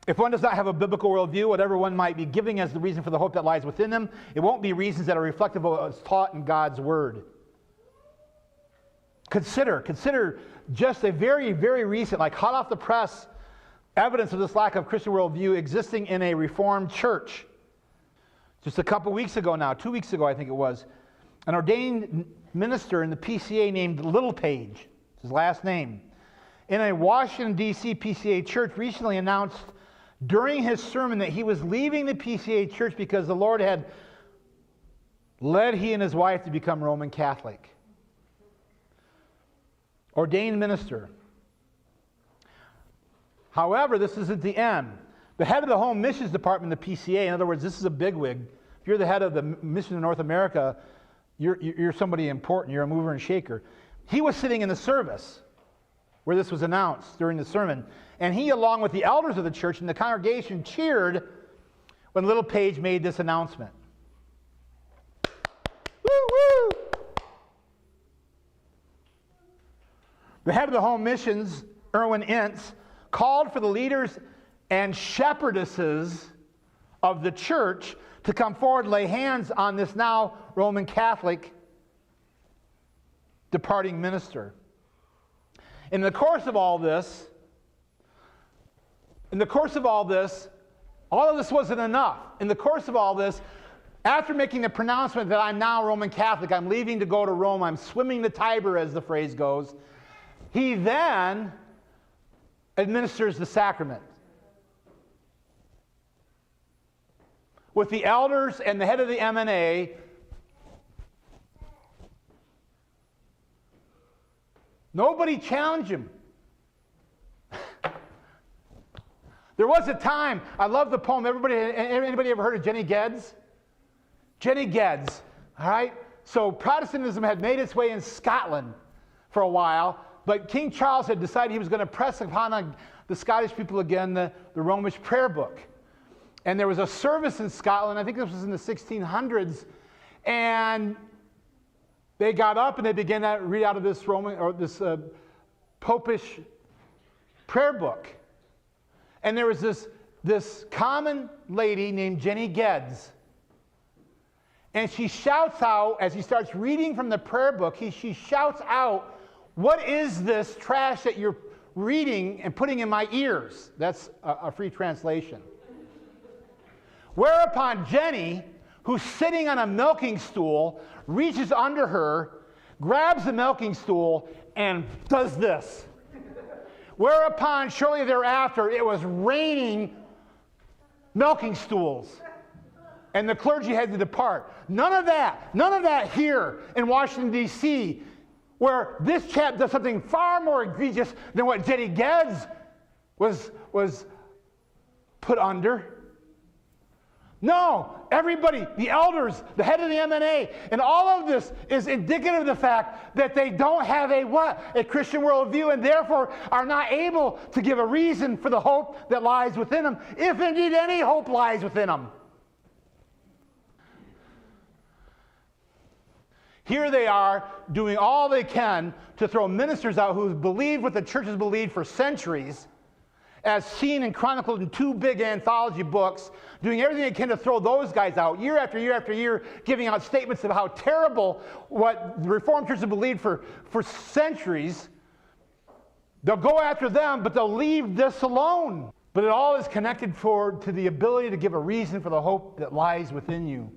If one does not have a biblical worldview, whatever one might be giving as the reason for the hope that lies within them, it won't be reasons that are reflective of what's taught in God's Word. Consider just a very, very recent, like hot off the press, evidence of this lack of Christian worldview existing in a Reformed church. Just a couple weeks ago now, 2 weeks ago I think it was, an ordained minister in the PCA named Littlepage, his last name, in a Washington, D.C. PCA church recently announced during his sermon that he was leaving the PCA church because the Lord had led he and his wife to become Roman Catholic. Ordained minister. However, this isn't the end. The head of the home missions department in the PCA, in other words, this is a bigwig. If you're the head of the mission in North America, you're somebody important. You're a mover and shaker. He was sitting in the service where this was announced during the sermon. And he, along with the elders of the church and the congregation, cheered when Littlepage made this announcement. Woo, woo! The head of the home missions, Erwin Ince, called for the leaders and shepherdesses of the church to come forward and lay hands on this now Roman Catholic departing minister. In the course of all this, all of this wasn't enough. In the course of all this, after making the pronouncement that I'm now Roman Catholic, I'm leaving to go to Rome, I'm swimming the Tiber, as the phrase goes, he then administers the sacrament with the elders and the head of the MNA. Nobody challenged him. There was a time, I love the poem, anybody ever heard of Jenny Geddes? Jenny Geddes, all right? So Protestantism had made its way in Scotland for a while, but King Charles had decided he was going to press upon the Scottish people again the Romish prayer book. And there was a service in Scotland, I think this was in the 1600s, and they got up and they began to read out of this Popish prayer book. And there was this common lady named Jenny Geddes. And she shouts out, as he starts reading from the prayer book, she shouts out, "What is this trash that you're reading and putting in my ears?" That's a free translation. Whereupon Jenny, who's sitting on a milking stool, reaches under her, grabs the milking stool, and does this. Whereupon, shortly thereafter, it was raining milking stools. And the clergy had to depart. None of that here in Washington, D.C., where this chap does something far more egregious than what Jenny Geddes was put under. No, everybody, the elders, the head of the MNA, and all of this is indicative of the fact that they don't have a Christian worldview, and therefore are not able to give a reason for the hope that lies within them, if indeed any hope lies within them. Here they are doing all they can to throw ministers out who believed what the church has believed for centuries, as seen and chronicled in 2 big anthology books, doing everything they can to throw those guys out year after year after year, giving out statements of how terrible what the Reformed Church has believed for centuries. They'll go after them, but they'll leave this alone. But it all is connected to the ability to give a reason for the hope that lies within you.